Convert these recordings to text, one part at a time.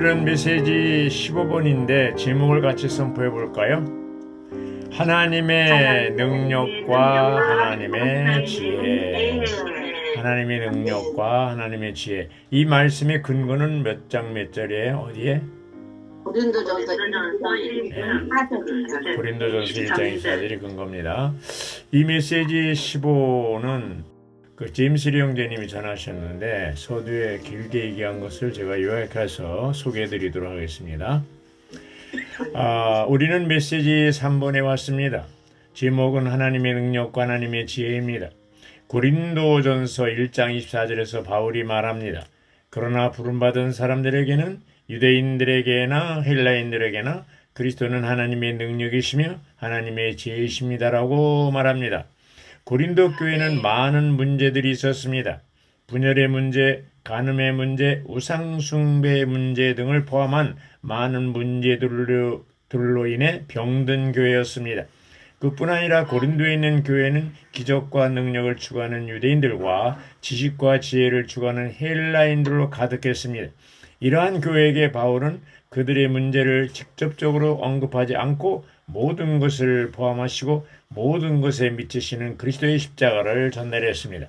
오늘은 메시지 15번인데 제목을 같이 선포해 볼까요? 하나님의 능력과 하나님의 지혜. 하나님의 능력과 하나님의 지혜. 이 말씀의 근거는 몇 장 몇 절이에요? 어디에? 고린도전서 1장 24절이 근거입니다. 이 메시지 15는 제임스 리 형제님이 전하셨는데 서두에 길게 얘기한 것을 제가 요약해서 소개해 드리도록 하겠습니다. 우리는 메시지 3번에 왔습니다. 제목은 하나님의 능력과 하나님의 지혜입니다. 고린도전서 1장 24절에서 바울이 말합니다. 그러나 부름받은 사람들에게는 유대인들에게나 헬라인들에게나 그리스도는 하나님의 능력이시며 하나님의 지혜이십니다라고 말합니다. 고린도 교회는 많은 문제들이 있었습니다. 분열의 문제, 간음의 문제, 우상숭배의 문제 등을 포함한 많은 문제들로 인해 병든 교회였습니다. 그뿐 아니라 고린도에 있는 교회는 기적과 능력을 추구하는 유대인들과 지식과 지혜를 추구하는 헬라인들로 가득했습니다. 이러한 교회에게 바울은 그들의 문제를 직접적으로 언급하지 않고 모든 것을 포함하시고 모든 것에 미치시는 그리스도의 십자가를 전달했습니다.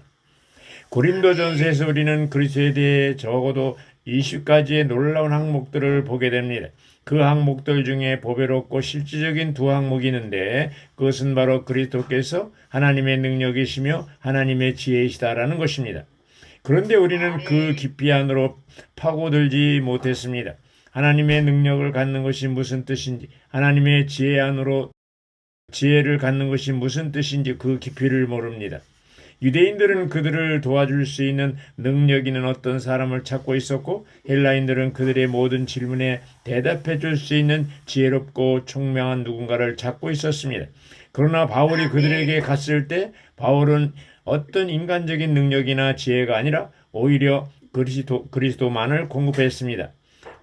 고린도전서에서 우리는 그리스도에 대해 적어도 20가지의 놀라운 항목들을 보게 됩니다. 그 항목들 중에 보배롭고 실질적인 두 항목이 있는데 그것은 바로 그리스도께서 하나님의 능력이시며 하나님의 지혜이시다라는 것입니다. 그런데 우리는 그 깊이 안으로 파고들지 못했습니다. 하나님의 능력을 갖는 것이 무슨 뜻인지, 하나님의 지혜 안으로 지혜를 갖는 것이 무슨 뜻인지 그 깊이를 모릅니다. 유대인들은 그들을 도와줄 수 있는 능력 있는 어떤 사람을 찾고 있었고 헬라인들은 그들의 모든 질문에 대답해 줄 수 있는 지혜롭고 총명한 누군가를 찾고 있었습니다. 그러나 바울이 그들에게 갔을 때 바울은 어떤 인간적인 능력이나 지혜가 아니라 오히려 그리스도만을 공급했습니다.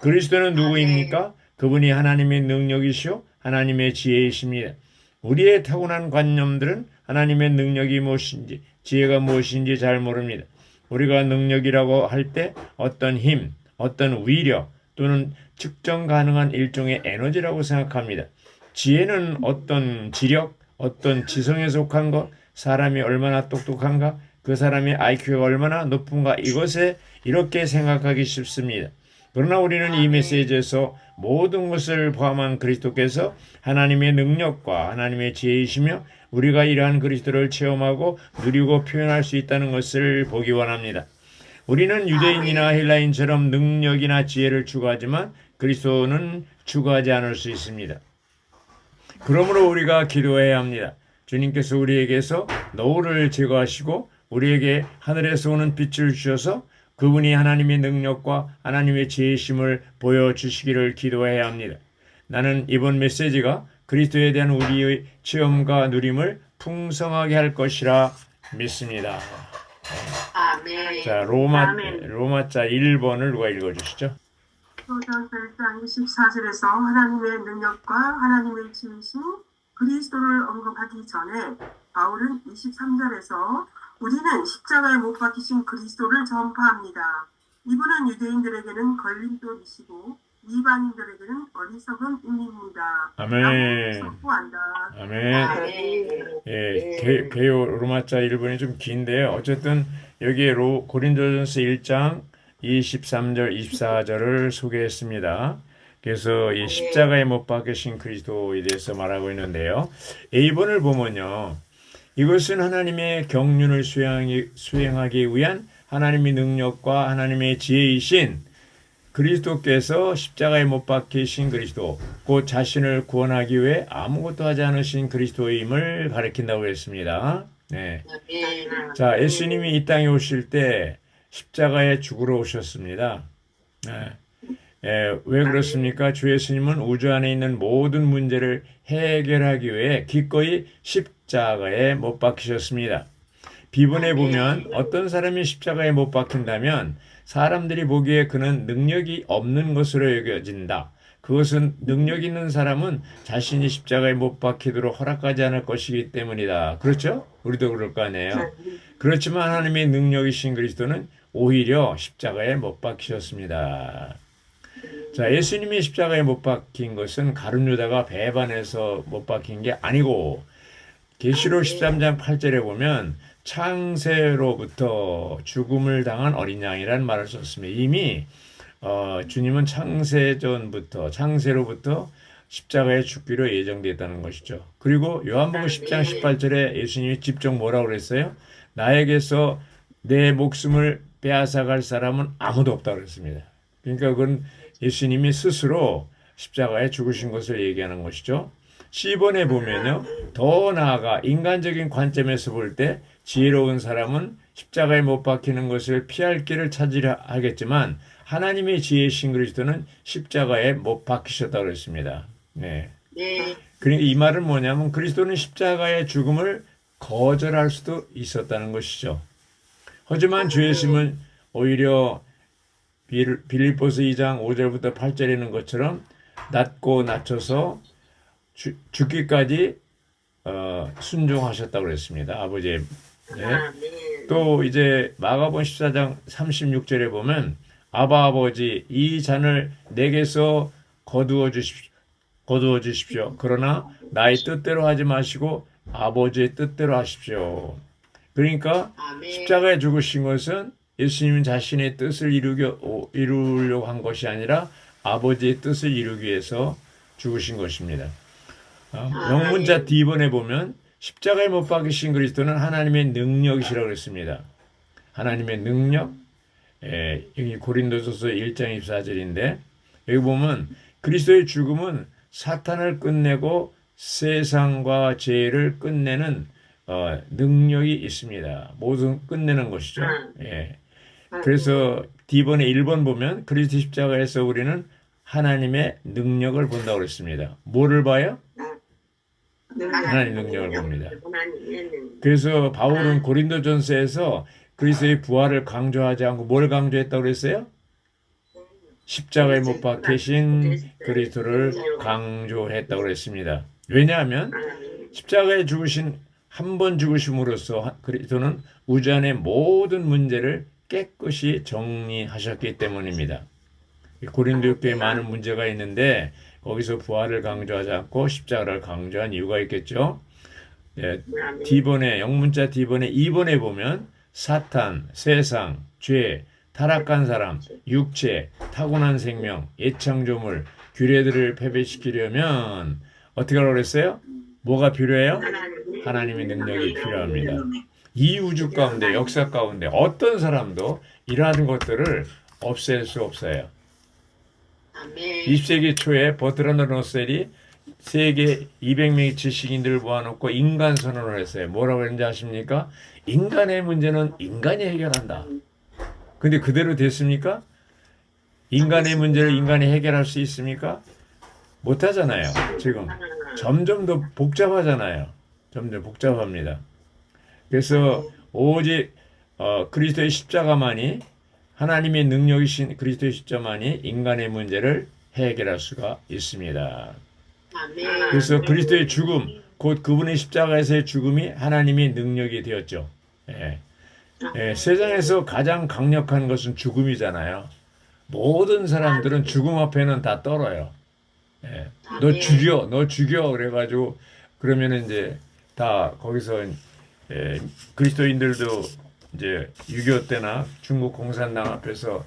그리스도는 누구입니까? 그분이 하나님의 능력이시오 하나님의 지혜이십니다. 우리의 타고난 관념들은 하나님의 능력이 무엇인지 지혜가 무엇인지 잘 모릅니다. 우리가 능력이라고 할 때 어떤 힘, 어떤 위력 또는 측정 가능한 일종의 에너지라고 생각합니다. 지혜는 어떤 지력, 어떤 지성에 속한 것, 사람이 얼마나 똑똑한가, 그 사람의 IQ가 얼마나 높은가 이것에 이렇게 생각하기 쉽습니다. 그러나 우리는 이 메시지에서 모든 것을 포함한 그리스도께서 하나님의 능력과 하나님의 지혜이시며 우리가 이러한 그리스도를 체험하고 누리고 표현할 수 있다는 것을 보기 원합니다. 우리는 유대인이나 헬라인처럼 능력이나 지혜를 추구하지만 그리스도는 추구하지 않을 수 있습니다. 그러므로 우리가 기도해야 합니다. 주님께서 우리에게서 노을을 제거하시고 우리에게 하늘에서 오는 빛을 주셔서 그분이 하나님의 능력과 하나님의 지혜심을 보여주시기를 기도해야 합니다. 나는 이번 메시지가 그리스도에 대한 우리의 체험과 누림을 풍성하게 할 것이라 믿습니다. 아멘. 자, 로마자 1번을 누가 읽어주시죠? 고린도전서 1장 24절에서 하나님의 능력과 하나님의 지혜신 그리스도를 언급하기 전에 바울은 23절에서 우리는 십자가에 못 박히신 그리스도를 전파합니다. 이분은 유대인들에게는 걸림돌이시고 이방인들에게는 어리석은 인입니다. 아멘. 선포한다. 아멘. 예, 개요 로마자 1번이 좀 긴데요. 어쨌든 여기에 고린도전서 1장 23절, 24절을 소개했습니다. 그래서 이 십자가에 못 박히신 그리스도에 대해서 말하고 있는데요. A번을 보면요. 이것은 하나님의 경륜을 수행하기 위한 하나님의 능력과 하나님의 지혜이신 그리스도께서 십자가에 못 박히신 그리스도, 곧 자신을 구원하기 위해 아무것도 하지 않으신 그리스도임을 가리킨다고 했습니다. 네. 자, 예수님이 이 땅에 오실 때 십자가에 죽으러 오셨습니다. 네. 왜 그렇습니까? 주 예수님은 우주 안에 있는 모든 문제를 해결하기 위해 기꺼이 십자가에 못 박히셨습니다. 비본에 보면 어떤 사람이 십자가에 못 박힌다면 사람들이 보기에 그는 능력이 없는 것으로 여겨진다. 그것은 능력 있는 사람은 자신이 십자가에 못 박히도록 허락하지 않을 것이기 때문이다. 그렇죠? 우리도 그럴 거 아니에요. 그렇지만 하나님의 능력이신 그리스도는 오히려 십자가에 못 박히셨습니다. 자, 예수님이 십자가에 못 박힌 것은 가룟 유다가 배반해서 못 박힌 게 아니고 계시록 13장 8절에 보면 창세로부터 죽음을 당한 어린 양이라는 말을 썼습니다. 이미 주님은 창세로부터 십자가에 죽기로 예정되어 있다는 것이죠. 그리고 요한복음 10장 18절에 예수님이 직접 뭐라고 그랬어요? 나에게서 내 목숨을 빼앗아갈 사람은 아무도 없다고 그랬습니다. 그러니까 그건 예수님이 스스로 십자가에 죽으신 것을 얘기하는 것이죠. 10번에 보면요. 더 나아가 인간적인 관점에서 볼 때 지혜로운 사람은 십자가에 못 박히는 것을 피할 길을 찾으려 하겠지만 하나님의 지혜이신 그리스도는 십자가에 못 박히셨다고 그랬습니다. 네. 네. 그러니까 이 말은 뭐냐면 그리스도는 십자가의 죽음을 거절할 수도 있었다는 것이죠. 하지만 주 예수님은 오히려 빌립보서 2장 5절부터 8절에 있는 것처럼 낮고 낮춰서 죽기까지 순종하셨다고 그랬습니다. 아버지의. 네. 또 이제 마가복음 14장 36절에 보면 아바 아버지 이 잔을 내게서 거두어 주십시오. 그러나 나의 뜻대로 하지 마시고 아버지의 뜻대로 하십시오. 그러니까 십자가에 죽으신 것은 예수님 자신의 뜻을 이루려고 한 것이 아니라 아버지의 뜻을 이루기 위해서 죽으신 것입니다. 영문자 D번에 보면 십자가에 못 박히신 그리스도는 하나님의 능력이시라고 했습니다. 하나님의 능력. 여기 고린도전서 1장 24절인데 여기 보면 그리스도의 죽음은 사탄을 끝내고 세상과 죄를 끝내는 능력이 있습니다. 모두 끝내는 것이죠. 그래서 D번에 1번 보면 그리스도 십자가에서 우리는 하나님의 능력을 본다고 그랬습니다. 뭐를 봐요? 하나님 능력을 봅니다. 그래서 바울은 고린도전서에서 그리스도의 부활을 강조하지 않고 뭘 강조했다고 그랬어요? 십자가에 못 박히신 그리스도를 강조했다고 그랬습니다. 왜냐하면 십자가에 죽으신 한 번 죽으심으로써 그리스도는 우주 안의 모든 문제를 깨끗이 정리하셨기 때문입니다. 고린도 교회에 많은 문제가 있는데 거기서 부활을 강조하지 않고 십자가를 강조한 이유가 있겠죠. D번에 영문자 D번에 2번에 보면 사탄, 세상, 죄, 타락한 사람, 육체, 타고난 생명, 예창조물, 규례들을 패배시키려면 어떻게 하라고 그랬어요? 뭐가 필요해요? 하나님의 능력이 필요합니다. 이 우주 가운데, 역사 가운데 어떤 사람도 이러한 것들을 없앨 수 없어요. 20세기 초에 버트란드 러셀이 세계 200명의 지식인들을 모아놓고 인간 선언을 했어요. 뭐라고 했는지 아십니까? 인간의 문제는 인간이 해결한다. 근데 그대로 됐습니까? 인간의 문제를 인간이 해결할 수 있습니까? 못하잖아요. 지금 점점 더 복잡하잖아요. 점점 복잡합니다. 그래서 오직 그리스도의 십자가만이 하나님의 능력이신 그리스도의 십자만이 인간의 문제를 해결할 수가 있습니다. 그래서 그리스도의 죽음, 곧 그분의 십자가에서의 죽음이 하나님의 능력이 되었죠. 세상에서 가장 강력한 것은 죽음이잖아요. 모든 사람들은 죽음 앞에는 다 떨어요. 너 죽여 그래가지고 그러면은 이제 다 거기서 그리스도인들도 이제 6.25 때나 중국 공산당 앞에서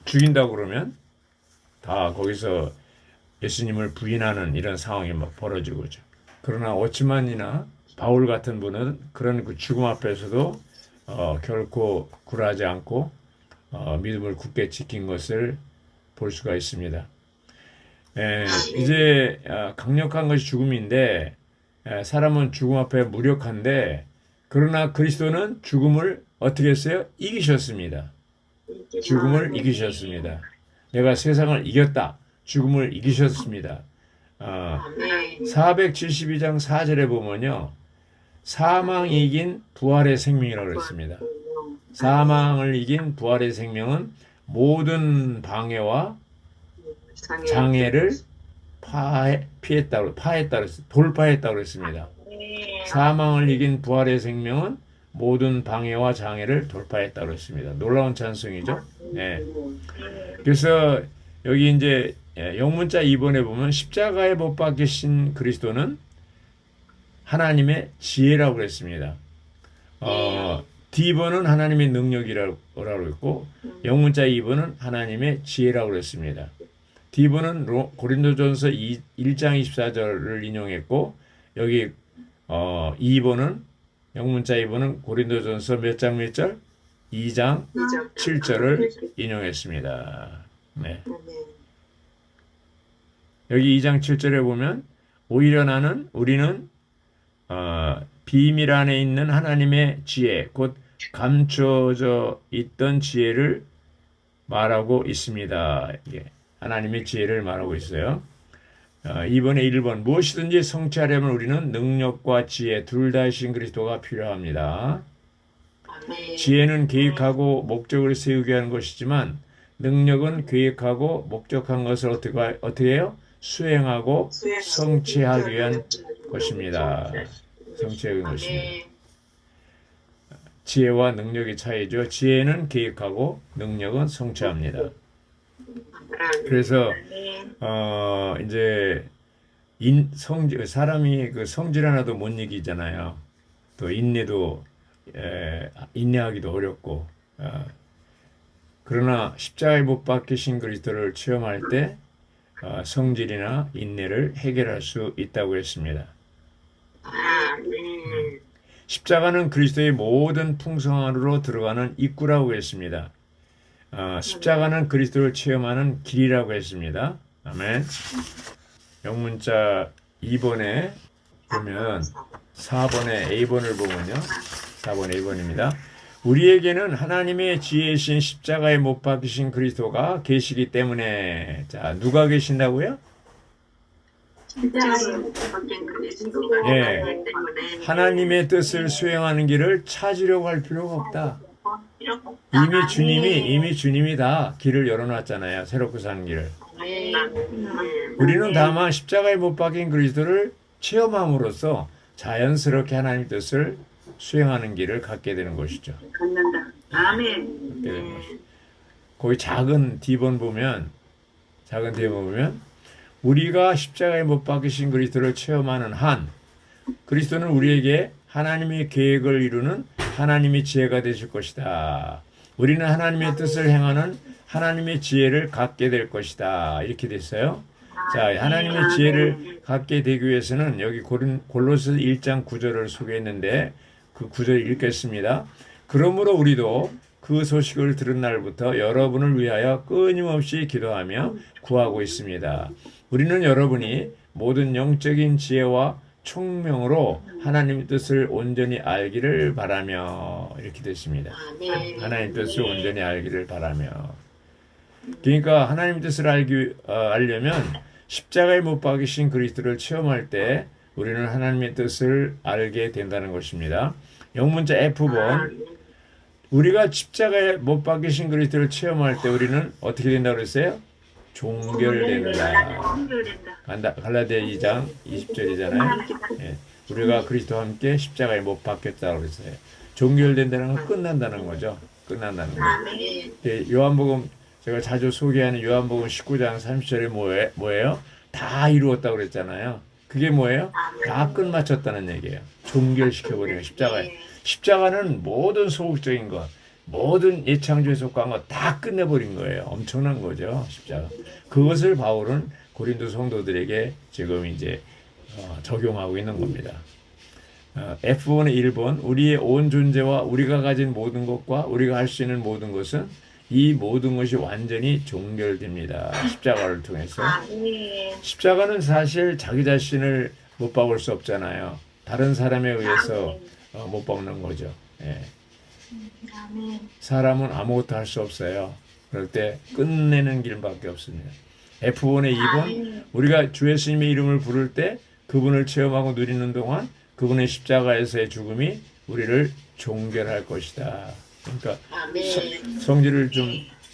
죽인다고 그러면 다 거기서 예수님을 부인하는 이런 상황이 막 벌어지고 그죠. 그러나 오츠만이나 바울 같은 분은 그런 그 죽음 앞에서도 결코 굴하지 않고 믿음을 굳게 지킨 것을 볼 수가 있습니다. 이제 강력한 것이 죽음인데 사람은 죽음 앞에 무력한데 그러나 그리스도는 죽음을 어떻게 했어요? 이기셨습니다. 죽음을 이기셨습니다. 내가 세상을 이겼다. 죽음을 이기셨습니다. 472장 4절에 보면요. 사망이 이긴 부활의 생명이라고 그랬습니다. 사망을 이긴 부활의 생명은 모든 방해와 장애를 돌파했다고 그랬습니다. 사망을 이긴 부활의 생명은 모든 방해와 장애를 돌파했다고 그랬습니다. 놀라운 찬송이죠. 네. 그래서 여기 이제 영문자 2번에 보면 십자가에 못 박히신 그리스도는 하나님의 지혜라고 그랬습니다. D번은 하나님의 능력이라고 했고 영문자 2번은 하나님의 지혜라고 그랬습니다. D번은 고린도전서 1장 24절을 인용했고 여기 2번은 영문자 2번은 고린도전서 몇 장 몇 절? 2장 7절을 인용했습니다. 네. 여기 2장 7절에 보면 오히려 우리는 비밀 안에 있는 하나님의 지혜, 곧 감춰져 있던 지혜를 말하고 있습니다. 예, 하나님의 지혜를 말하고 있어요. 2번에 1번 무엇이든지 성취하려면 우리는 능력과 지혜 둘 다이신 그리스도가 필요합니다. 지혜는 계획하고 목적을 세우게 하는 것이지만 능력은 계획하고 목적한 것을 어떻게 해요? 수행하고 성취하기 위한 것입니다. 성취하기 위한 것입니다. 지혜와 능력의 차이죠. 지혜는 계획하고 능력은 성취합니다. 그래서 이제 사람이 그 성질 하나도 못 이기잖아요. 또 인내도 인내하기도 어렵고 그러나 십자가에 못 박히신 그리스도를 체험할 때 성질이나 인내를 해결할 수 있다고 했습니다. 십자가는 그리스도의 모든 풍성 안으로 들어가는 입구라고 했습니다. 십자가는 그리스도를 체험하는 길이라고 했습니다. 아멘. 영문자 2번에 보면 4번에 A번을 보면요. 4번 A번입니다. 우리에게는 하나님의 지혜이신 십자가에 못 박히신 그리스도가 계시기 때문에 자 누가 계신다고요? 예, 하나님의 뜻을 수행하는 길을 찾으려고 할 필요가 없다. 이미 주님이 다 길을 열어놨잖아요. 새롭게 사는 길을. 우리는 다만 십자가에 못 박힌 그리스도를 체험함으로써 자연스럽게 하나님의 뜻을 수행하는 길을 갖게 되는 것이죠. 아멘. 거기 작은 D번 보면 우리가 십자가에 못 박히신 그리스도를 체험하는 한 그리스도는 우리에게 하나님의 계획을 이루는 하나님의 지혜가 되실 것이다. 우리는 하나님의 뜻을 행하는 하나님의 지혜를 갖게 될 것이다. 이렇게 됐어요. 자, 하나님의 지혜를 갖게 되기 위해서는 여기 골로새 1장 9절을 소개했는데 그 9절 읽겠습니다. 그러므로 우리도 그 소식을 들은 날부터 여러분을 위하여 끊임없이 기도하며 구하고 있습니다. 우리는 여러분이 모든 영적인 지혜와 총명으로 하나님의 뜻을 온전히 알기를 바라며 이렇게 됐습니다. 하나님의 뜻을 온전히 알기를 바라며. 그러니까 하나님의 뜻을 알려면 십자가에 못 박히신 그리스도를 체험할 때 우리는 하나님의 뜻을 알게 된다는 것입니다. 영문자 F번 우리가 십자가에 못 박히신 그리스도를 체험할 때 우리는 어떻게 된다고 그랬어요? 종결된다. 갈라디아 2장 20절이잖아요. 예, 우리가 그리스도와 함께 십자가에 못 박혔다고 그랬어요. 종결된다는 건 끝난다는 거죠. 끝난다는 거. 예, 요한복음 제가 자주 소개하는 요한복음 19장 30절에 뭐예요? 다 이루었다고 그랬잖아요. 그게 뭐예요? 다 끝마쳤다는 얘기예요. 종결시켜버리는 십자가에. 십자가는 모든 소극적인 것, 모든 예창조에 속한 것 다 끝내버린 거예요. 엄청난 거죠, 십자가. 그것을 바울은 고린도 성도들에게 지금 이제 적용하고 있는 겁니다. F번의 1번, 우리의 온 존재와 우리가 가진 모든 것과 우리가 할 수 있는 모든 것은 이 모든 것이 완전히 종결됩니다. 십자가를 통해서. 십자가는 사실 자기 자신을 못 박을 수 없잖아요. 다른 사람에 의해서 못 박는 거죠. 예. 사람은 아무것도 할 수 없어요. 그럴 때 끝내는 길밖에 없습니다. F번의 2번, 우리가 주 예수님의 이름을 부를 때 그분을 체험하고 누리는 동안 그분의 십자가에서의 죽음이 우리를 종결할 것이다. 그러니까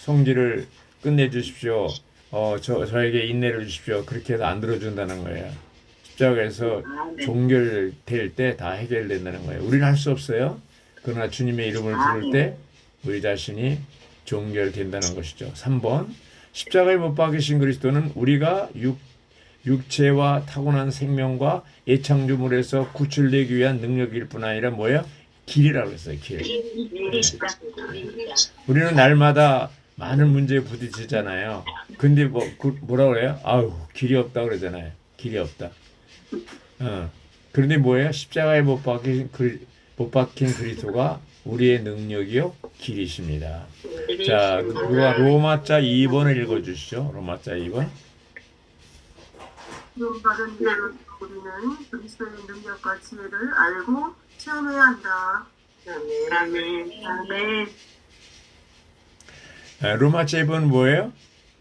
성질을 끝내주십시오. 저에게 인내를 주십시오. 그렇게 해서 안 들어준다는 거예요. 십자가에서 종결될 때 다 해결된다는 거예요. 우리는 할 수 없어요. 그러나 주님의 이름을 부를 때 우리 자신이 종결된다는 것이죠. 3번, 십자가에 못 박히신 그리스도는 우리가 육체와 타고난 생명과 예창조물에서 구출되기 위한 능력일 뿐 아니라 뭐야? 길이라고 했어요. 길. 우리는 날마다 많은 문제에 부딪히잖아요. 근데 뭐라 그래요? 아유, 길이 없다 그러잖아요. 길이 없다. 그런데 뭐예요? 십자가에 못 박힌 그리스도가 우리의 능력이요? 길이십니다. 자, 누가 로마자 2번을 읽어주시죠. 로마자 2번. 구원받은 대로 우리는 그리스도의 능력과 지혜를 알고 체험해야 한다. 아멘. 로마자 2번 뭐예요?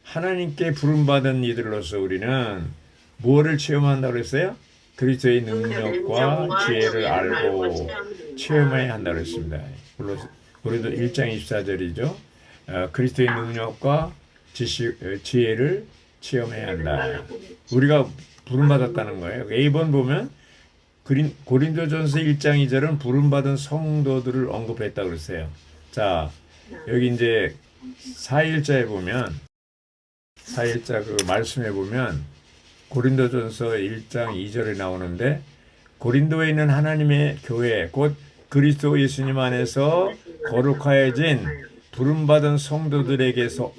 하나님께 부름받은 이들로서 우리는 뭐를 체험한다고 그랬어요? 그리스도의 능력과 지혜를 알고 체험해야 한다고 했습니다. 우리도 1장 24절이죠. 그리스도의 능력과 지혜를 체험해야 한다. 우리가 부름받았다는 거예요. A번 보면 고린도전서 1장 2절은 부름받은 성도들을 언급했다고 그랬어요. 자, 여기 이제 4일자에 보면 4일자 그 말씀에 보면 고린도전서 1장 2절에 나오는데 고린도에 있는 하나님의 교회 곧 그리스도 예수님 안에서 거룩하여진 부름받은 성도들에게와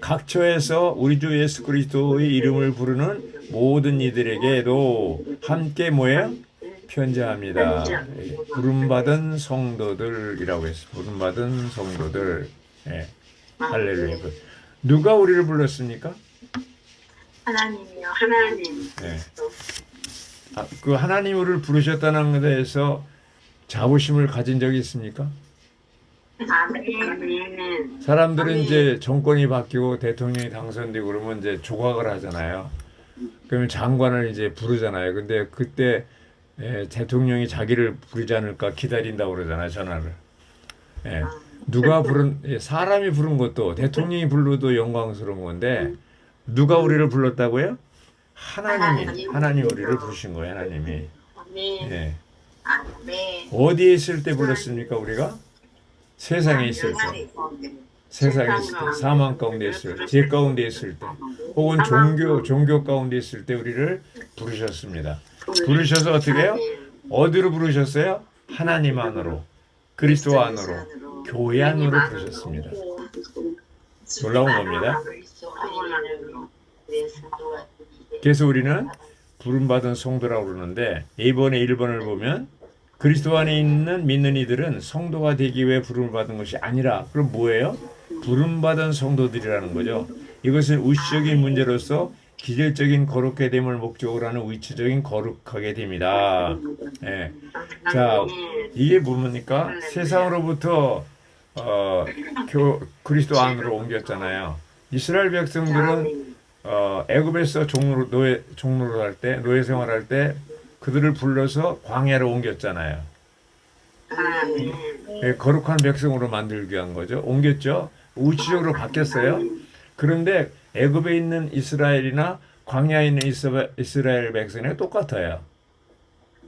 각처에서 우리 주 예수 그리스도의 이름을 부르는 모든 이들에게도 함께 뭐예요? 편지합니다. 부름받은 성도들이라고 했어요. 부름받은 성도들. 예. 할렐루야. 누가 우리를 불렀습니까? 하나님이요. 하나님. 예. 그 하나님 우리를 부르셨다는 것에 대해서 자부심을 가진 적이 있습니까? 아멘. 사람들은 이제 정권이 바뀌고 대통령이 당선되고 그러면 이제 조각을 하잖아요. 그러면 장관을 이제 부르잖아요. 근데 그때 대통령이 자기를 부르지 않을까 기다린다고 그러잖아요. 전화를. 사람이 부른 것도 대통령이 불러도 영광스러운 건데 누가 우리를 불렀다고요? 하나님이 우리를 부르신 거예요. 하나님이. 예. 어디에 있을 때 불렀습니까? 우리가? 세상에 있을 때. 세상에 있을 때. 사망 가운데 있을 때. 죄 가운데 있을 때. 혹은 종교 가운데 있을 때 우리를 부르셨습니다. 부르셔서 어떻게 해요? 어디로 부르셨어요? 하나님 안으로. 그리스도 안으로. 교회 안으로 부르셨습니다. 놀라운 겁니다. 그래서 우리는 부름받은 성도라고 그러는데 이번에 1번을 보면 그리스도 안에 있는 믿는 이들은 성도가 되기 위해 부름받은 것이 아니라 그럼 뭐예요? 부름받은 성도들이라는 거죠. 이것은 우시적인 문제로서 기질적인 거룩해 됨을 목적으로 하는 위치적인 거룩하게 됩니다. 예. 자, 이게 뭡니까? 세상으로부터 그리스도 안으로 옮겼잖아요. 이스라엘 백성들은 애굽에서 종로로 할 때, 노예 생활할 때 그들을 불러서 광야로 옮겼잖아요. 거룩한 백성으로 만들기 위한 거죠. 옮겼죠. 우치적으로 바뀌었어요. 그런데 애굽에 있는 이스라엘이나 광야에 있는 이스라엘 백성이 똑같아요.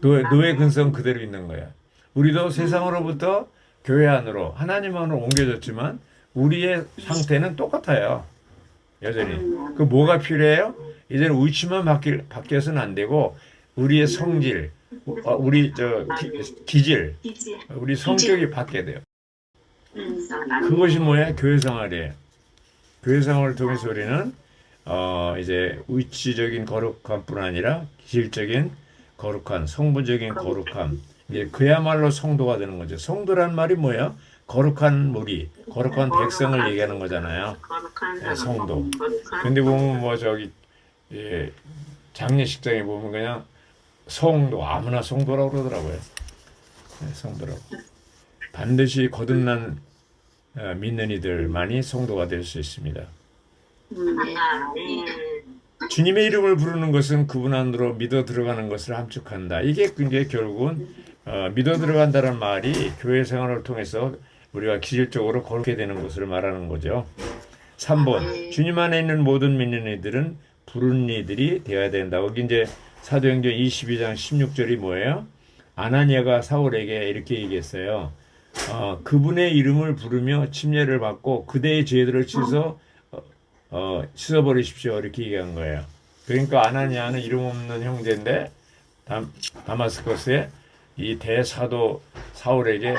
노예 근성 그대로 있는 거예요. 우리도 세상으로부터 교회 안으로 하나님 안으로 옮겨졌지만 우리의 상태는 똑같아요. 여전히. 그 뭐가 필요해요? 이제는 위치만 바뀌어서는 안 되고 우리의 성질, 우리 기질, 우리 성격이 바뀌어야 돼요. 그것이 뭐야? 교회 생활이에요. 교회 생활을 통해서 우리는 이제 위치적인 거룩함뿐 아니라 기질적인 거룩한, 성분적인 거룩함. 이제 그야말로 성도가 되는 거죠. 성도란 말이 뭐예요? 거룩한 무리, 거룩한 백성을 얘기하는 거잖아요. 성도. 근데 보면 장례식장에 보면 그냥 성도, 아무나 성도라고 그러더라고요. 성도라고. 반드시 거듭난 믿는 이들만이 성도가 될 수 있습니다. 주님의 이름을 부르는 것은 그분 안으로 믿어 들어가는 것을 함축한다. 이게 결국은 믿어 들어간다는 말이 교회 생활을 통해서 우리가 기질적으로 거룩해 되는 것을 말하는 거죠. 3번 주님 안에 있는 모든 믿는 이들은 부른 이들이 되어야 된다. 여기 이제 사도행전 22장 16절이 뭐예요? 아나니아가 사울에게 이렇게 얘기했어요. 그분의 이름을 부르며 침례를 받고 그대의 죄들을 씻어버리십시오. 이렇게 얘기한 거예요. 그러니까 아나니아는 이름 없는 형제인데 다마스커스에 이 대사도 사울에게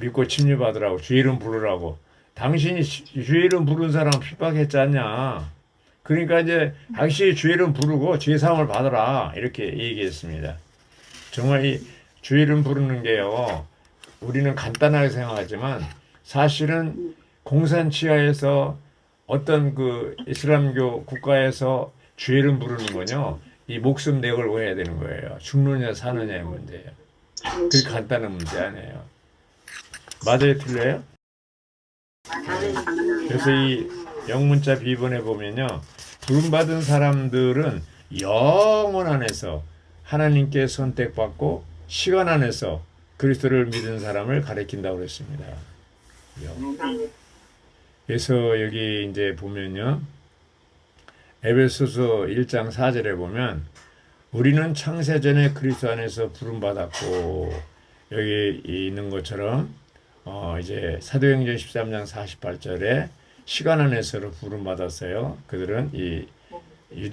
믿고 침례받으라고 주의 이름 부르라고. 당신이 주의 이름 부른 사람 핍박했지 않냐. 그러니까 이제 당신이 주의 이름 부르고 죄 사함을 받으라 이렇게 얘기했습니다. 정말 이 주의 이름 부르는 게요, 우리는 간단하게 생각하지만 사실은 공산치하에서 어떤 그 이슬람교 국가에서 주의 이름 부르는 건요, 이 목숨 내 걸고 해야 되는 거예요. 죽느냐 사느냐의 문제예요. 그게 간단한 문제 아니에요. 맞아요, 틀려요? 그래서 이 영문자 비번에 보면요, 부름받은 사람들은 영혼 안에서 하나님께 선택받고 시간 안에서 그리스도를 믿은 사람을 가리킨다고 그랬습니다. 그래서 여기 이제 보면요, 에베소서 1장 4절에 보면 우리는 창세전에 그리스도 안에서 부름받았고, 여기 있는 것처럼 이제 사도행전 13장 48절에 시간 안에서로 부름받았어요. 그들은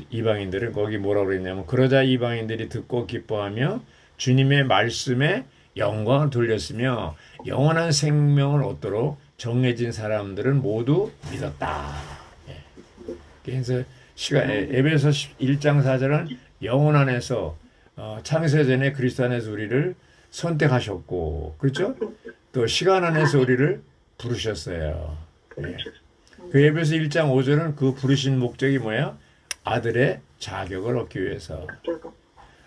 이방인들은 거기 뭐라고 그랬냐면, 그러자 이방인들이 듣고 기뻐하며 주님의 말씀에 영광을 돌렸으며 영원한 생명을 얻도록 정해진 사람들은 모두 믿었다. 그래서 에베소 1장 4절은 영혼 안에서 창세전에 그리스도 안에서 우리를 선택하셨고, 그렇죠? 또 시간 안에서 우리를 부르셨어요. 그 에베소 1장 5절은 그 부르신 목적이 뭐예요? 아들의 자격을 얻기 위해서.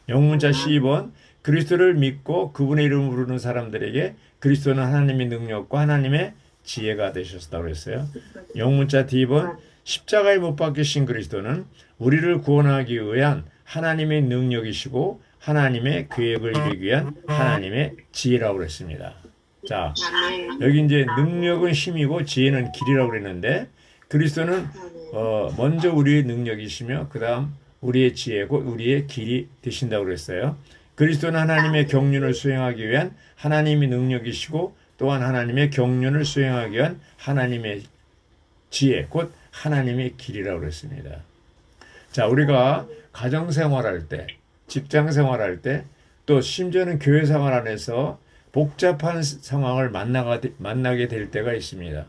영문자 12번, 그리스도를 믿고 그분의 이름을 부르는 사람들에게 그리스도는 하나님의 능력과 하나님의 지혜가 되셨다고 했어요. 영문자 D번, 십자가에 못 박히신 그리스도는 우리를 구원하기 위한 하나님의 능력이시고 하나님의 계획을 이루기 위한 하나님의 지혜라고 그랬습니다. 자, 여기 이제 능력은 힘이고 지혜는 길이라고 그랬는데, 그리스도는 먼저 우리의 능력이시며 그 다음 우리의 지혜고 우리의 길이 되신다고 그랬어요. 그리스도는 하나님의 경륜을 수행하기 위한 하나님의 능력이시고 또한 하나님의 경륜을 수행하기 위한 하나님의 지혜, 곧 하나님의 길이라고 그랬습니다. 자, 우리가 가정생활할 때, 직장생활할 때, 또 심지어는 교회생활 안에서 복잡한 상황을 만나게 될 때가 있습니다.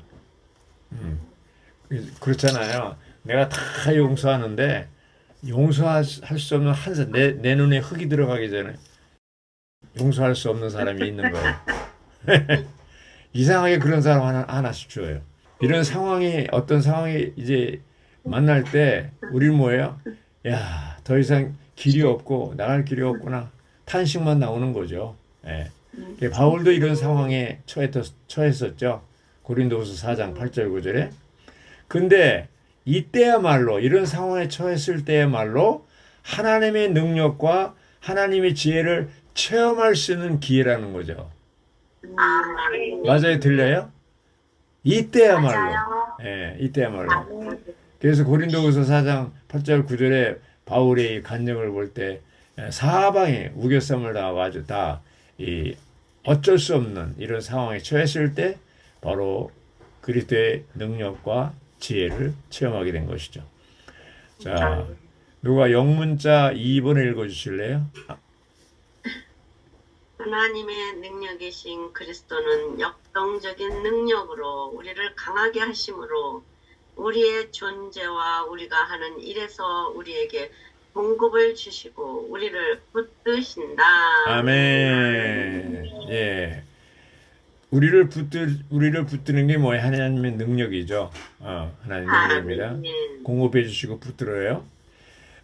그렇잖아요. 내가 다 용서하는데 용서할 수 없는 내 눈에 흙이 들어가기 전에 용서할 수 없는 사람이 있는 거예요. 이상하게 그런 사람 하나씩 줘요. 이런 상황이, 어떤 상황이 이제 만날 때 우리는 뭐예요? 야, 더 이상 길이 없고 나갈 길이 없구나. 탄식만 나오는 거죠. 예. 바울도 이런 상황에 처했었죠. 고린도후서 4장 8절 9절에. 근데 이때야말로, 이런 상황에 처했을 때야말로 하나님의 능력과 하나님의 지혜를 체험할 수 있는 기회라는 거죠. 맞아요? 들려요? 이때야말로. 예, 이때야말로. 그래서 고린도후서 4장 8절 9절에 바울의 간증을 볼 때 사방에 우겨쌈을 당하고 다 어쩔 수 없는 이런 상황에 처했을 때 바로 그리스도의 능력과 지혜를 체험하게 된 것이죠. 자, 누가 영문자 2번을 읽어주실래요? 하나님의 능력이신 그리스도는 역동적인 능력으로 우리를 강하게 하심으로 우리의 존재와 우리가 하는 일에서 우리에게 공급을 주시고 우리를 붙드신다. 아멘. 예. 우리를 붙드는 게 뭐예요? 하나님의 능력이죠. 하나님의 능력입니다. 공급해 주시고 붙들어요.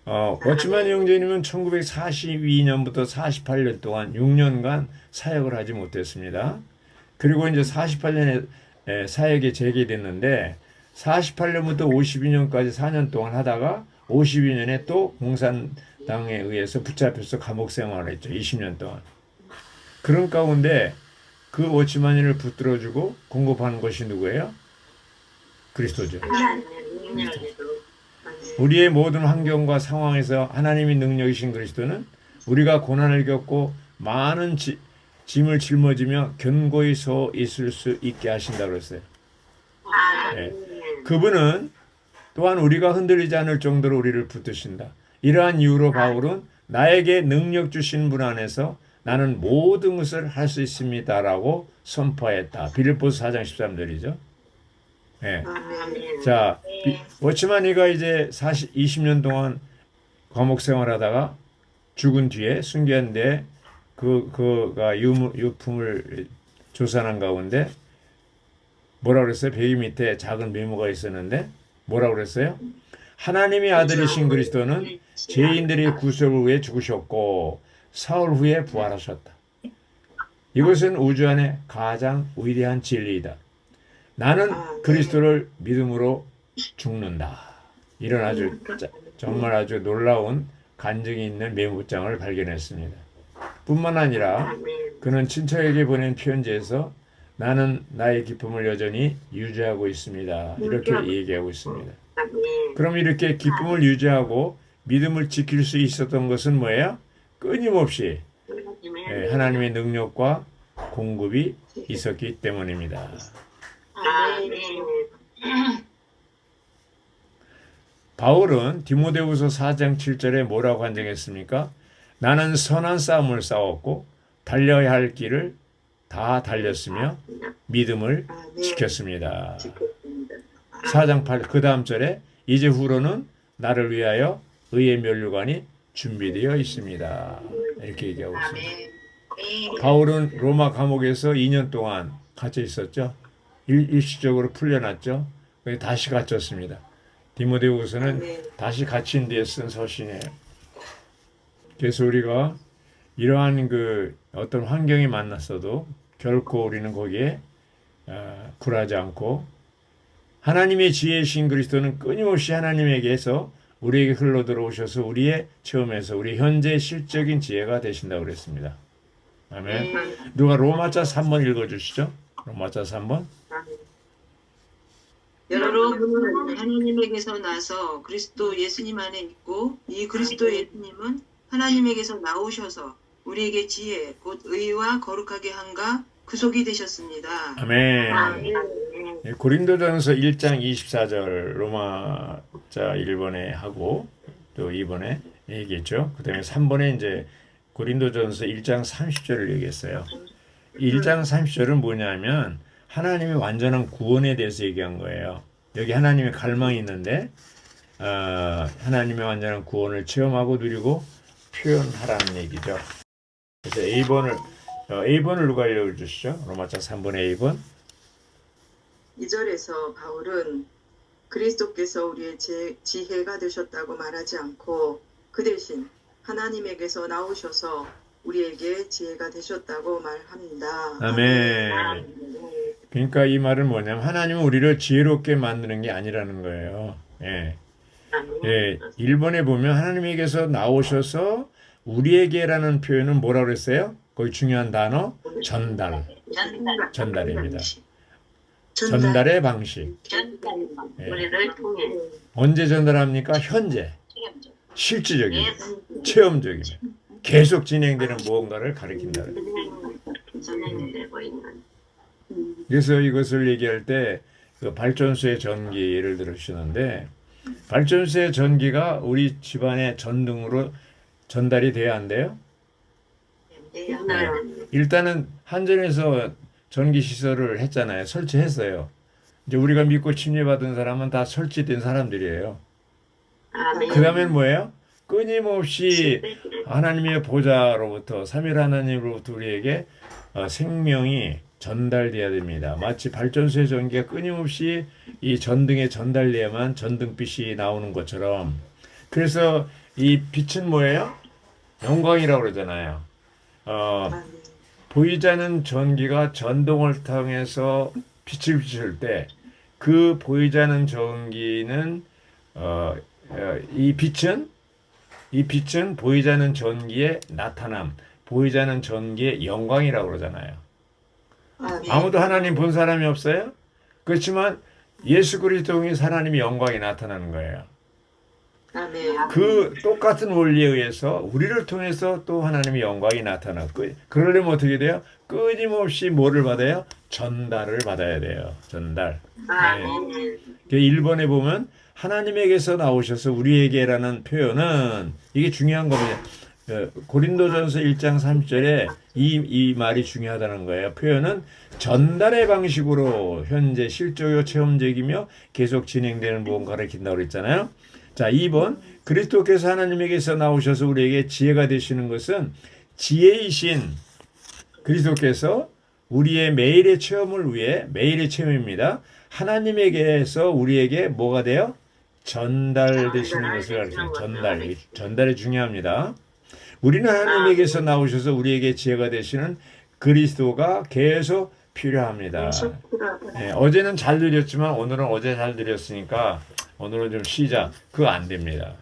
워치만 형제님은 1942년부터 48년 동안 6년간 사역을 하지 못했습니다. 그리고 이제 48년에 사역이 재개됐는데 48년부터 52년까지 4년 동안 하다가 52년에 또 공산당에 의해서 붙잡혀서 감옥 생활을 했죠. 20년 동안. 그런 가운데 그 워치만이를 붙들어주고 공급하는 것이 누구예요? 그리스도죠. 우리의 모든 환경과 상황에서 하나님의 능력이신 그리스도는 우리가 고난을 겪고 많은 짐을 짊어지며 견고히 서 있을 수 있게 하신다고 그랬어요. 예. 그분은 또한 우리가 흔들리지 않을 정도로 우리를 붙드신다. 이러한 이유로 바울은 나에게 능력 주신 분 안에서 나는 모든 것을 할 수 있습니다라고 선포했다. 빌립보서 4장 13절이죠. 예. 자, 워치만이가 이제 20년 동안 감옥 생활하다가 죽은 뒤에 순교한데 그가 유품을 조사한 가운데 뭐라 그랬어요? 베개 밑에 작은 메모가 있었는데 뭐라 그랬어요? 하나님의 아들이신 그리스도는 죄인들의 구속을 위해 죽으셨고 사흘 후에 부활하셨다. 이것은 우주 안에 가장 위대한 진리이다. 나는 그리스도를 믿음으로 죽는다. 이런 아주 정말 아주 놀라운 간증이 있는 메모장을 발견했습니다. 뿐만 아니라 그는 친척에게 보낸 편지에서 나는 나의 기쁨을 여전히 유지하고 있습니다. 이렇게 얘기하고 있습니다. 그럼 이렇게 기쁨을 유지하고 믿음을 지킬 수 있었던 것은 뭐예요? 끊임없이 하나님의 능력과 공급이 있었기 때문입니다. 바울은 디모데후서 4장 7절에 뭐라고 간증했습니까? 나는 선한 싸움을 싸웠고 달려야 할 길을 다 달렸으며 믿음을 지켰습니다. 4장 8, 그 다음 절에 이제 후로는 나를 위하여 의의 면류관이 준비되어 있습니다. 이렇게 얘기하고 있습니다. 바울은 로마 감옥에서 2년 동안 갇혀 있었죠. 일시적으로 풀려났죠. 다시 갇혔습니다. 디모데후서는 다시 갇힌 뒤에 쓴 서신이에요. 그래서 우리가 이러한 어떤 환경이 만났어도 결코 우리는 거기에 굴하지 않고 하나님의 지혜이신 그리스도는 끊임없이 하나님에게서 우리에게 흘러 들어오셔서 우리의 체험에서 우리 현재 실적인 지혜가 되신다고 그랬습니다. 아멘. 누가 로마자 3번 읽어주시죠. 로마자 3번. 여러분은 하나님에게서 나서 그리스도 예수님 안에 있고 이 그리스도 예수님은 하나님에게서 나오셔서 우리에게 지혜 곧 의와 거룩하게 한가 구속이 되셨습니다. 아멘. 고린도전서 1장 24절 로마자 1번에 하고 또 2번에 얘기했죠. 그 다음에 3번에 이제 고린도전서 1장 30절을 얘기했어요. 1장 30절은 뭐냐면 하나님의 완전한 구원에 대해서 얘기한 거예요. 여기 하나님의 갈망이 있는데 하나님의 완전한 구원을 체험하고 누리고 표현하라는 얘기죠. 그래서 A번을 누가 읽어주시죠? 로마자 3번의 A번. 2절에서 바울은 그리스도께서 우리의 지혜가 되셨다고 말하지 않고 그 대신 하나님에게서 나오셔서 우리에게 지혜가 되셨다고 말합니다. 아멘. 그러니까 이 말은 뭐냐면 하나님은 우리를 지혜롭게 만드는 게 아니라는 거예요. 예. 예. 1번에 보면 하나님에게서 나오셔서 우리에게라는 표현은 뭐라고 그랬어요? 거기 중요한 단어 전달입니다. 전달의 방식. 예. 우리를 통해 언제 전달합니까? 현재. 실질적인, 체험적인, 계속 진행되는 무언가를 가리킨다. 진행되고 있는. 그래서 이것을 얘기할 때 그 발전소의 전기 예를 들으시는데 발전소의 전기가 우리 집안의 전등으로 전달이 돼야 안 돼요? 네. 일단은 한전에서 전기 시설을 했잖아요. 설치했어요. 이제 우리가 믿고 침례받은 사람은 다 설치된 사람들이에요. 그 다음엔 뭐예요? 끊임없이 하나님의 보좌로부터 삼일 하나님으로부터 우리에게 생명이 전달돼야 됩니다. 마치 발전소의 전기가 끊임없이 이 전등에 전달돼야만 전등빛이 나오는 것처럼. 그래서 이 빛은 뭐예요? 영광이라고 그러잖아요. 보이지 않는 전기가 전등을 통해서 빛을 비출 때 그 보이지 않는 전기는 이 빛은 보이지 않는 전기의 나타남, 보이지 않는 전기의 영광이라고 그러잖아요. 아무도 하나님 본 사람이 없어요? 그렇지만 예수 그리스도의 하나님의 영광이 나타나는 거예요. 아멘. 그 똑같은 원리에 의해서 우리를 통해서 또 하나님의 영광이 나타났고, 그러려면 어떻게 돼요? 끊임없이 뭐를 받아요? 전달을 받아야 돼요. 전달. 아멘. 1번에 보면 하나님에게서 나오셔서 우리에게라는 표현은 이게 중요한 겁니다. 고린도전서 1장 3절에 이 말이 중요하다는 거예요. 표현은 전달의 방식으로 현재 실제요 체험적이며 계속 진행되는 무언가를 가리킨다고 그랬잖아요. 자, 2번 그리스도께서 하나님에게서 나오셔서 우리에게 지혜가 되시는 것은 지혜이신 그리스도께서 우리의 매일의 체험을 위해 매일의 체험입니다. 하나님에게서 우리에게 뭐가 돼요? 전달되시는 것을 가르쳐요. 전달이 중요합니다. 우리는 하나님에게서 나오셔서 우리에게 지혜가 되시는 그리스도가 계속 필요합니다. 어제는 잘 드렸지만 오늘은 어제 잘 드렸으니까 오늘은 좀 쉬자. 그거 안 됩니다.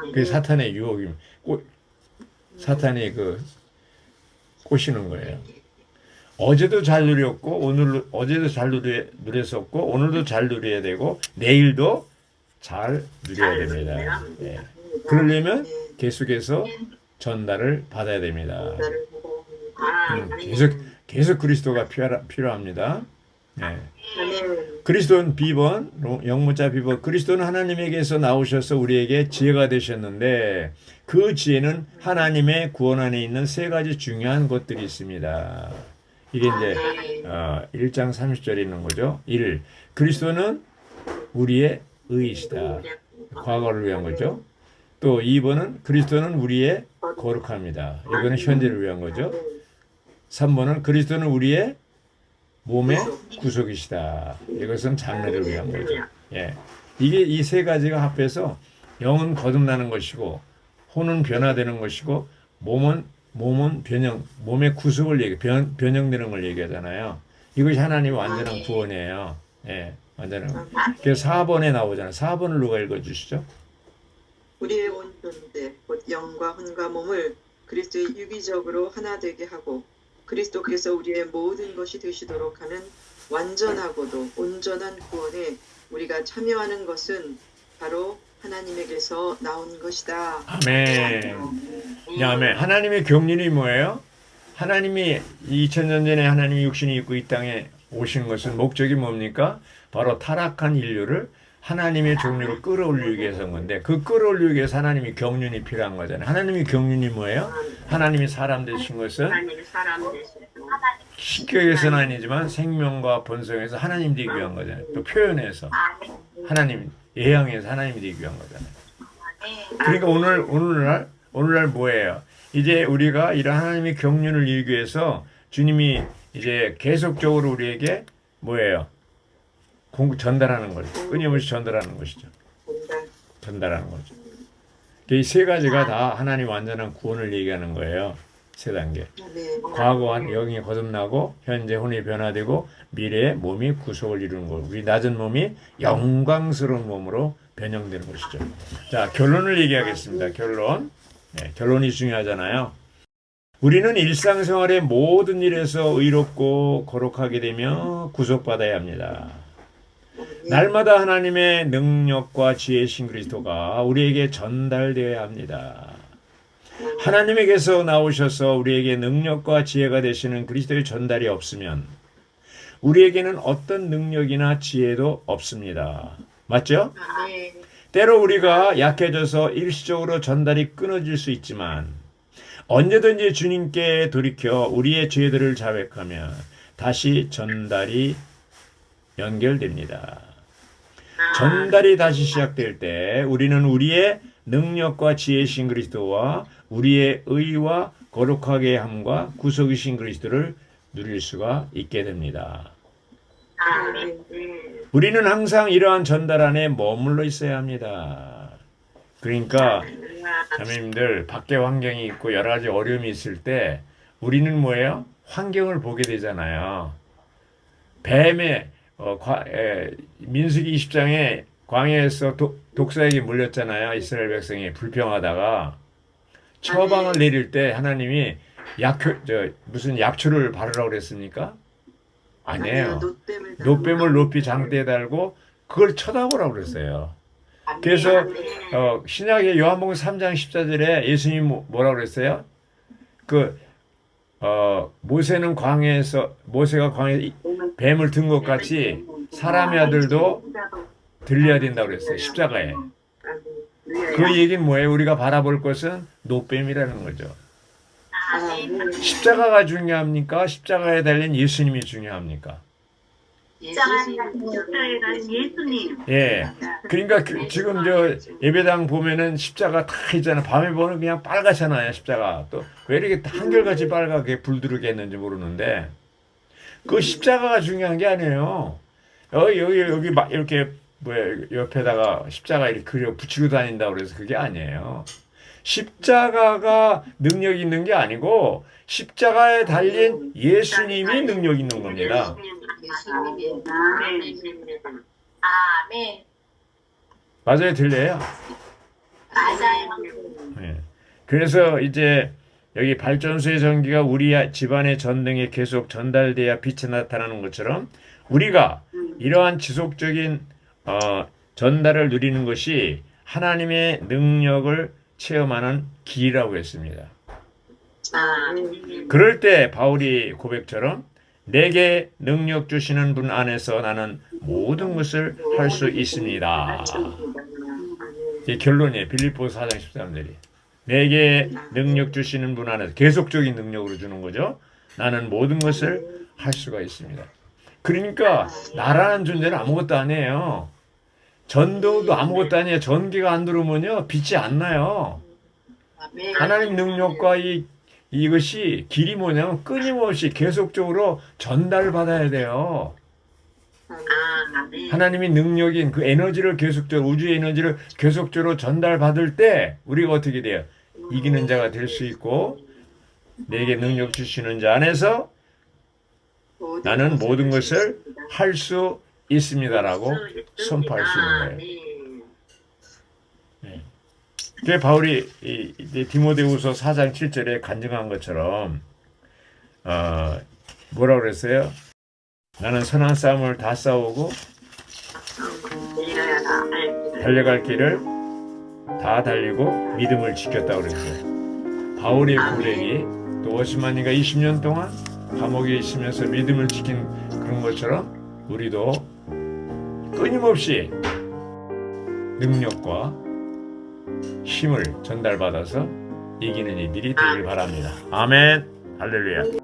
그게 사탄의 유혹입니다. 사탄이 꼬시는 거예요. 어제도 잘 누렸고 어제도 잘 누렸었고 오늘도 잘 누려야 되고 내일도 잘 누려야 됩니다. 그러려면 계속해서 전달을 받아야 됩니다. 계속 그리스도가 필요합니다. 그리스도는 B번, 영문자 B번, 그리스도는 하나님에게서 나오셔서 우리에게 지혜가 되셨는데 그 지혜는 하나님의 구원 안에 있는 세 가지 중요한 것들이 있습니다. 이게 이제 1장 30절에 있는 거죠. 1. 그리스도는 우리의 의이시다. 과거를 위한 거죠. 또 2번은 그리스도는 우리의 거룩합니다. 이거는 현재를 위한 거죠. 3번은 그리스도는 우리의 몸의 구속이시다. 이것은 장래를 위한 거죠. 이게 이 세 가지가 합해서 영은 거듭나는 것이고 혼은 변화되는 것이고 몸의 구속을 변형되는 걸 얘기하잖아요. 이것이 하나님의 완전한 구원이에요. 완전한. 그래서 4번에 나오잖아요. 4번을 누가 읽어주시죠? 우리의 온 존재, 곧 영과 혼과 몸을 그리스도의 유기적으로 하나 되게 하고 그리스도께서 우리의 모든 것이 되시도록 하는 완전하고도 온전한 구원에 우리가 참여하는 것은 바로 하나님에게서 나온 것이다. 아멘. 아멘. 하나님의 경륜이 뭐예요? 하나님이 2000년 전에 하나님이 육신이 입고 이 땅에 오신 것은 목적이 뭡니까? 바로 타락한 인류를 하나님의 종류로 끌어올리기 위해서인 건데 그 끌어올리기 위해서 하나님이 경륜이 필요한 거잖아요. 하나님의 경륜이 뭐예요? 하나님이 사람 되신 것은 하나님이 사람 되시고 신격에서는 아니지만 생명과 본성에서 하나님 되기 위한 거잖아요. 또 표현해서 하나님 예양에서 하나님이 되기 위한 거잖아요. 그러니까 오늘날 뭐예요? 이제 우리가 이런 하나님의 경륜을 이루기 위해서 주님이 이제 계속적으로 우리에게 뭐예요? 전달하는 거죠. 끊임없이 전달하는 것이죠. 전달하는 거죠. 이 세 가지가 다 하나님 완전한 구원을 얘기하는 거예요. 세 단계. 과거와 영이 거듭나고 현재 혼이 변화되고 미래의 몸이 구속을 이루는 것. 우리 낮은 몸이 영광스러운 몸으로 변형되는 것이죠. 자, 결론을 얘기하겠습니다. 결론이 중요하잖아요. 우리는 일상생활의 모든 일에서 의롭고 거룩하게 되며 구속받아야 합니다. 날마다 하나님의 능력과 지혜신 그리스도가 우리에게 전달되어야 합니다. 하나님에게서 나오셔서 우리에게 능력과 지혜가 되시는 그리스도의 전달이 없으면 우리에게는 어떤 능력이나 지혜도 없습니다. 맞죠? 때로 우리가 약해져서 일시적으로 전달이 끊어질 수 있지만 언제든지 주님께 돌이켜 우리의 죄들을 자백하면 다시 전달이 연결됩니다. 전달이 다시 시작될 때 우리는 우리의 능력과 지혜신 그리스도와 우리의 의와 거룩하게 함과 구속이신 그리스도를 누릴 수가 있게 됩니다. 우리는 항상 이러한 전달 안에 머물러 있어야 합니다. 그러니까 자매님들 밖에 환경이 있고 여러 가지 어려움이 있을 때 우리는 뭐예요? 환경을 보게 되잖아요. 뱀의 민수기 20장에 광야에서 독사에게 물렸잖아요. 이스라엘 백성이 불평하다가 처방을 내릴 때 하나님이 무슨 약초를 바르라고 그랬습니까? 아니에요. 노뱀을 높이 장대에 달고 그걸 쳐다보라고 그랬어요. 그래서 신약의 요한복음 3장 14절에 예수님이 뭐라고 그랬어요? 모세가 광야에서 뱀을 든 것 같이 사람의 아들도 들려야 된다고 그랬어요. 십자가에. 그 얘기는 뭐예요? 우리가 바라볼 것은 노뱀이라는 거죠. 십자가가 중요합니까? 십자가에 달린 예수님이 중요합니까? 십자가에 달린 예수님. 예. 그러니까 지금 저 예배당 보면은 십자가 다 있잖아요. 밤에 보면 그냥 빨갛잖아요. 십자가. 또 왜 이렇게 한결같이 빨갛게 불들게 했는지 모르는데 그 십자가가 중요한 게 아니에요. 여기 막 이렇게 옆에다가 십자가 이렇게 그려 붙이고 다닌다고 그래서 그게 아니에요. 십자가가 능력 있는 게 아니고 십자가에 달린 예수님이 능력 있는 겁니다. 아멘. 맞아요, 들려요? 맞아요. 네. 그래서 이제 여기 발전소의 전기가 우리 집안의 전등에 계속 전달돼야 빛이 나타나는 것처럼 우리가 이러한 지속적인 전달을 누리는 것이 하나님의 능력을 체험하는 길이라고 했습니다. 그럴 때 바울이 고백처럼 내게 능력 주시는 분 안에서 나는 모든 것을 할 수 있습니다. 이 결론이에요. 빌립보서 4장 13절이. 내게 능력 주시는 분 안에서 계속적인 능력으로 주는 거죠. 나는 모든 것을 할 수가 있습니다. 그러니까 나라는 존재는 아무것도 아니에요. 전도도 아무것도 아니에요. 전기가 안 들어오면요 빛이 안 나요. 하나님 능력과 이것이 길이 뭐냐면 끊임없이 계속적으로 전달받아야 돼요. 하나님이 능력인 그 에너지를 계속적으로 우주의 에너지를 계속적으로 전달받을 때 우리가 어떻게 돼요? 이기는 자가 될 수 있고 내게 능력 주시는 자 안에서 나는 모든 것을 할 수 있습니다라고 선포할 수 있는 거예요. 네. 그게 바울이 디모데후서 4장 7절에 간증한 것처럼 뭐라고 그랬어요? 나는 선한 싸움을 다 싸우고 달려갈 길을 다 달리고 믿음을 지켰다고 그랬어요. 바울의 고백이 또 오스만이가 20년 동안 감옥에 있으면서 믿음을 지킨 그런 것처럼 우리도 끊임없이 능력과 힘을 전달받아서 이기는 이들이 되길 바랍니다. 아멘. 할렐루야.